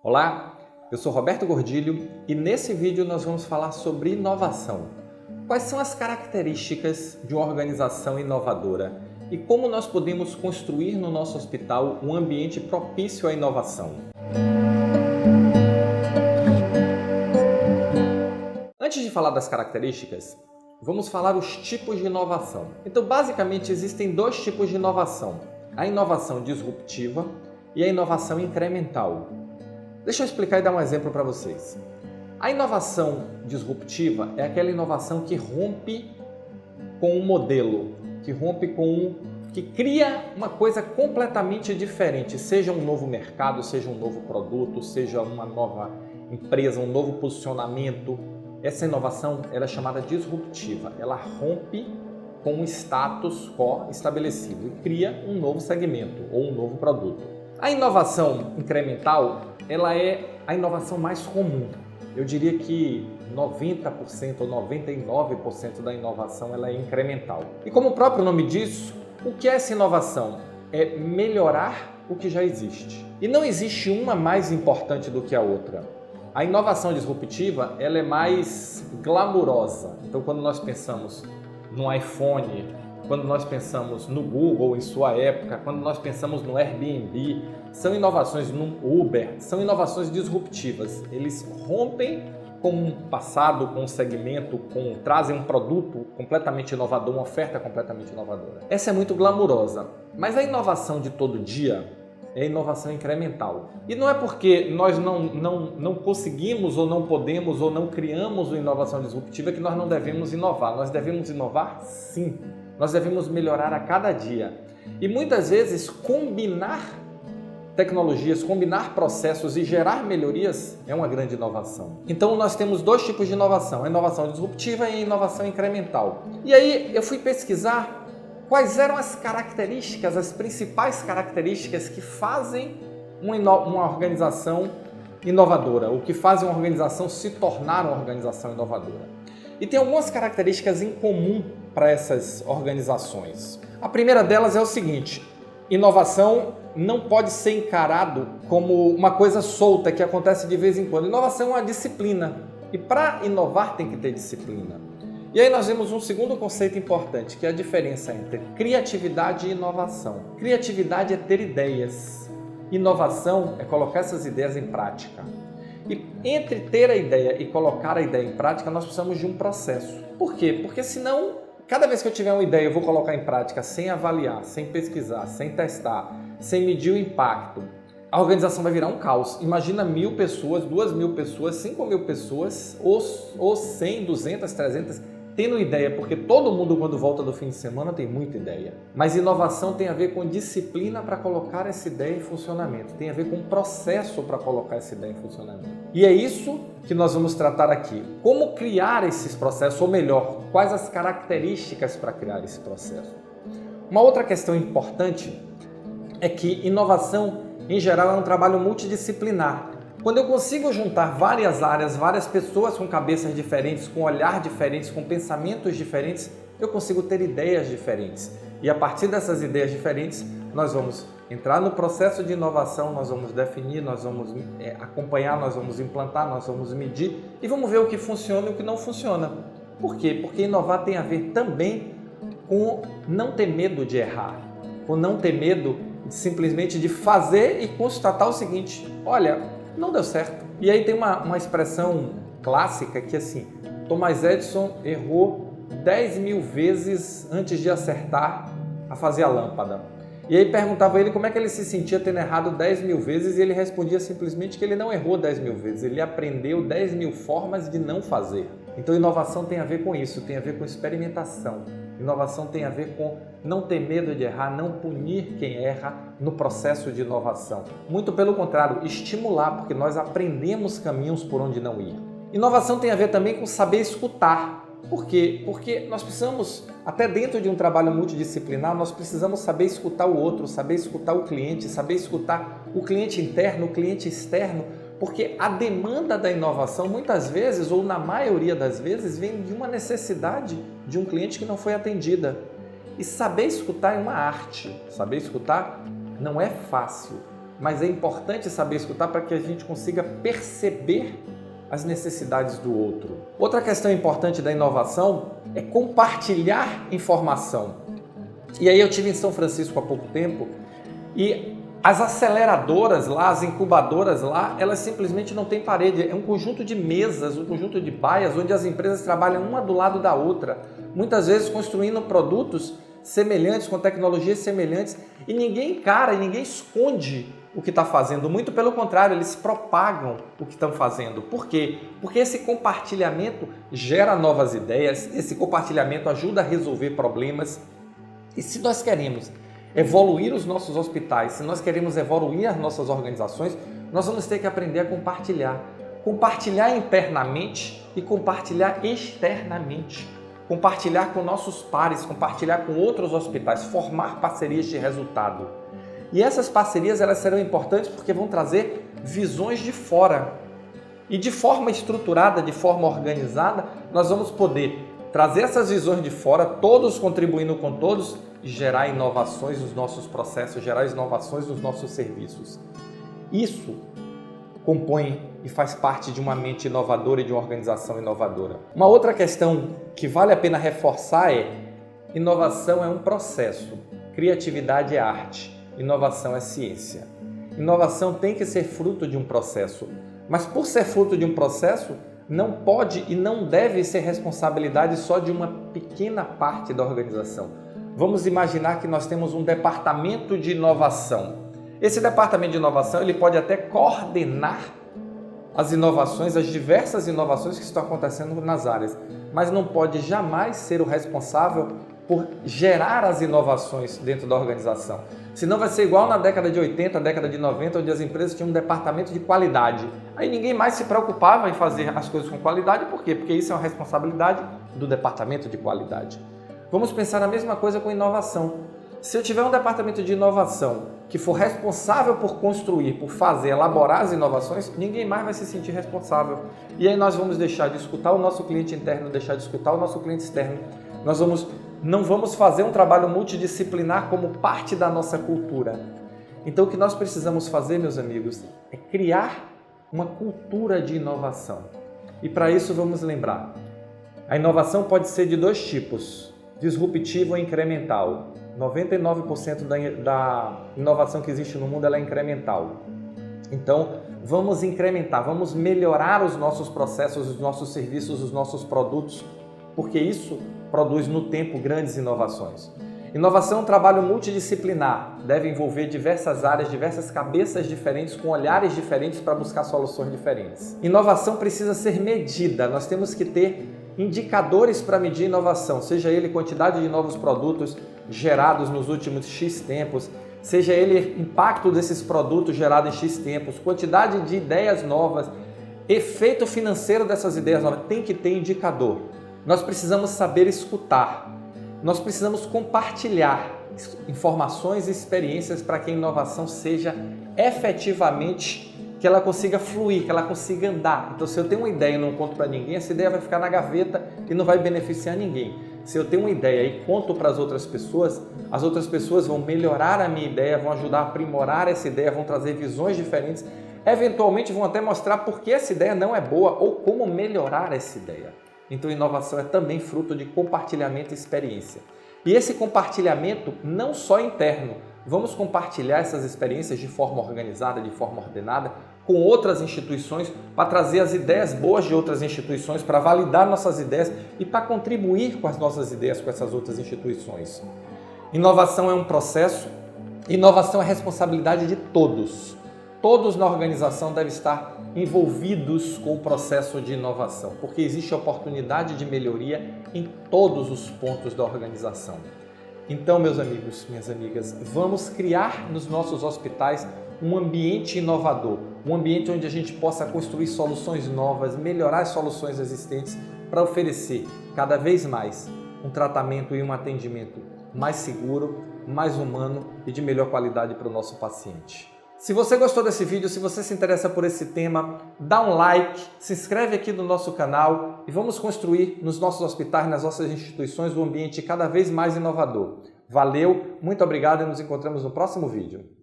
Olá, eu sou Roberto Gordilho e nesse vídeo nós vamos falar sobre inovação. Quais são as características de uma organização inovadora e como nós podemos construir no nosso hospital um ambiente propício à inovação? Antes de falar das características, vamos falar os tipos de inovação. Então, basicamente, existem dois tipos de inovação: a inovação disruptiva e a inovação incremental. Deixa eu explicar e dar um exemplo para vocês. A inovação disruptiva é aquela inovação que rompe com um modelo, que cria uma coisa completamente diferente, seja um novo mercado, seja um novo produto, seja uma nova empresa, um novo posicionamento. Essa inovação ela é chamada disruptiva. Ela rompe com um status quo estabelecido e cria um novo segmento ou um novo produto. A inovação incremental ela é a inovação mais comum. Eu diria que 90% ou 99% da inovação ela é incremental. E como o próprio nome diz, o que é essa inovação? É melhorar o que já existe. E não existe uma mais importante do que a outra. A inovação disruptiva ela é mais glamurosa. Então, quando nós pensamos no iPhone, quando nós pensamos no Google em sua época, quando nós pensamos no Airbnb, são inovações no Uber, são inovações disruptivas. Eles rompem com um passado, com um segmento, trazem um produto completamente inovador, uma oferta completamente inovadora. Essa é muito glamurosa, mas a inovação de todo dia é a inovação incremental. E não é porque nós não conseguimos ou não podemos ou não criamos uma inovação disruptiva que nós não devemos inovar. Nós devemos inovar sim. Nós devemos melhorar a cada dia. E muitas vezes combinar tecnologias, combinar processos e gerar melhorias é uma grande inovação. Então nós temos dois tipos de inovação, a inovação disruptiva e a inovação incremental. E aí eu fui pesquisar quais eram as características, as principais características que fazem uma organização inovadora, o que fazem uma organização se tornar uma organização inovadora. E tem algumas características em comum para essas organizações. A primeira delas é o seguinte: inovação não pode ser encarado como uma coisa solta que acontece de vez em quando. Inovação é uma disciplina e para inovar tem que ter disciplina. E aí nós vemos um segundo conceito importante, que é a diferença entre criatividade e inovação. Criatividade é ter ideias, inovação é colocar essas ideias em prática. E entre ter a ideia e colocar a ideia em prática, nós precisamos de um processo. Por quê? Porque senão, cada vez que eu tiver uma ideia, eu vou colocar em prática sem avaliar, sem pesquisar, sem testar, sem medir o impacto, a organização vai virar um caos. Imagina 1.000 pessoas, 2.000 pessoas, 5.000 pessoas, ou 100, 200, 300, tendo ideia, porque todo mundo quando volta do fim de semana tem muita ideia. Mas inovação tem a ver com disciplina para colocar essa ideia em funcionamento, tem a ver com um processo para colocar essa ideia em funcionamento. E é isso que nós vamos tratar aqui. Como criar esses processos, ou melhor, quais as características para criar esse processo. Uma outra questão importante é que inovação, em geral, é um trabalho multidisciplinar. Quando eu consigo juntar várias áreas, várias pessoas com cabeças diferentes, com olhar diferentes, com pensamentos diferentes, eu consigo ter ideias diferentes. E a partir dessas ideias diferentes, nós vamos entrar no processo de inovação, nós vamos definir, nós vamos acompanhar, nós vamos implantar, nós vamos medir e vamos ver o que funciona e o que não funciona. Por quê? Porque inovar tem a ver também com não ter medo de errar, com não ter medo simplesmente de fazer e constatar o seguinte: olha, não deu certo. E aí tem uma expressão clássica que assim, Thomas Edison errou 10.000 vezes antes de acertar a fazer a lâmpada. E aí perguntava ele como é que ele se sentia tendo errado 10.000 vezes e ele respondia simplesmente que ele não errou 10.000 vezes, ele aprendeu 10.000 formas de não fazer. Então inovação tem a ver com isso, tem a ver com experimentação. Inovação tem a ver com não ter medo de errar, não punir quem erra no processo de inovação. Muito pelo contrário, estimular, porque nós aprendemos caminhos por onde não ir. Inovação tem a ver também com saber escutar. Por quê? Porque nós precisamos, até dentro de um trabalho multidisciplinar, nós precisamos saber escutar o outro, saber escutar o cliente, saber escutar o cliente interno, o cliente externo, porque a demanda da inovação muitas vezes, ou na maioria das vezes, vem de uma necessidade de um cliente que não foi atendida. E saber escutar é uma arte. Saber escutar não é fácil. mas é importante saber escutar para que a gente consiga perceber as necessidades do outro. Outra questão importante da inovação é compartilhar informação. E aí eu estive em São Francisco há pouco tempo e as aceleradoras lá, as incubadoras lá, elas simplesmente não têm parede. É um conjunto de mesas, um conjunto de baias onde as empresas trabalham uma do lado da outra, muitas vezes construindo produtos semelhantes, com tecnologias semelhantes, e ninguém encara e ninguém esconde o que está fazendo. Muito pelo contrário, eles propagam o que estão fazendo. Por quê? Porque esse compartilhamento gera novas ideias, esse compartilhamento ajuda a resolver problemas. E se nós queremos evoluir os nossos hospitais, se nós queremos evoluir as nossas organizações, nós vamos ter que aprender a compartilhar. Compartilhar internamente e compartilhar externamente. Compartilhar com nossos pares, compartilhar com outros hospitais, formar parcerias de resultado. E essas parcerias elas serão importantes porque vão trazer visões de fora. E de forma estruturada, de forma organizada, nós vamos poder trazer essas visões de fora, todos contribuindo com todos, e gerar inovações nos nossos processos, gerar inovações nos nossos serviços. Isso compõe e faz parte de uma mente inovadora e de uma organização inovadora. Uma outra questão que vale a pena reforçar é: inovação é um processo, criatividade é arte, inovação é ciência. Inovação tem que ser fruto de um processo, mas por ser fruto de um processo, não pode e não deve ser responsabilidade só de uma pequena parte da organização. Vamos imaginar que nós temos um departamento de inovação. Esse departamento de inovação ele pode até coordenar as inovações, as diversas inovações que estão acontecendo nas áreas, mas não pode jamais ser o responsável por gerar as inovações dentro da organização. Senão vai ser igual na década de 80, década de 90, onde as empresas tinham um departamento de qualidade. Aí ninguém mais se preocupava em fazer as coisas com qualidade. Por quê? Porque isso é uma responsabilidade do departamento de qualidade. Vamos pensar a mesma coisa com inovação. Se eu tiver um departamento de inovação que for responsável por construir, por fazer, elaborar as inovações, ninguém mais vai se sentir responsável. E aí nós vamos deixar de escutar o nosso cliente interno, deixar de escutar o nosso cliente externo. Nós não vamos fazer um trabalho multidisciplinar como parte da nossa cultura. Então o que nós precisamos fazer, meus amigos, é criar uma cultura de inovação. E para isso vamos lembrar, a inovação pode ser de dois tipos: disruptivo ou incremental. 99% da inovação que existe no mundo ela é incremental. Então, vamos incrementar, vamos melhorar os nossos processos, os nossos serviços, os nossos produtos, porque isso produz no tempo grandes inovações. Inovação é um trabalho multidisciplinar, deve envolver diversas áreas, diversas cabeças diferentes, com olhares diferentes para buscar soluções diferentes. Inovação precisa ser medida, nós temos que ter indicadores para medir inovação, seja ele quantidade de novos produtos gerados nos últimos X tempos, seja ele impacto desses produtos gerados em X tempos, quantidade de ideias novas, efeito financeiro dessas ideias novas, tem que ter indicador. Nós precisamos saber escutar, nós precisamos compartilhar informações e experiências para que a inovação seja efetivamente, que ela consiga fluir, que ela consiga andar. Então, se eu tenho uma ideia e não conto para ninguém, essa ideia vai ficar na gaveta e não vai beneficiar ninguém. Se eu tenho uma ideia e conto para as outras pessoas vão melhorar a minha ideia, vão ajudar a aprimorar essa ideia, vão trazer visões diferentes, eventualmente vão até mostrar por que essa ideia não é boa ou como melhorar essa ideia. Então, inovação é também fruto de compartilhamento e experiência. E esse compartilhamento não só interno, vamos compartilhar essas experiências de forma organizada, de forma ordenada, com outras instituições, para trazer as ideias boas de outras instituições, para validar nossas ideias e para contribuir com as nossas ideias com essas outras instituições. Inovação é um processo, inovação é responsabilidade de todos. Todos na organização devem estar envolvidos com o processo de inovação, porque existe oportunidade de melhoria em todos os pontos da organização. Então, meus amigos, minhas amigas, vamos criar nos nossos hospitais um ambiente inovador, um ambiente onde a gente possa construir soluções novas, melhorar as soluções existentes para oferecer cada vez mais um tratamento e um atendimento mais seguro, mais humano e de melhor qualidade para o nosso paciente. Se você gostou desse vídeo, se você se interessa por esse tema, dá um like, se inscreve aqui no nosso canal e vamos construir nos nossos hospitais, nas nossas instituições, um ambiente cada vez mais inovador. Valeu, muito obrigado e nos encontramos no próximo vídeo.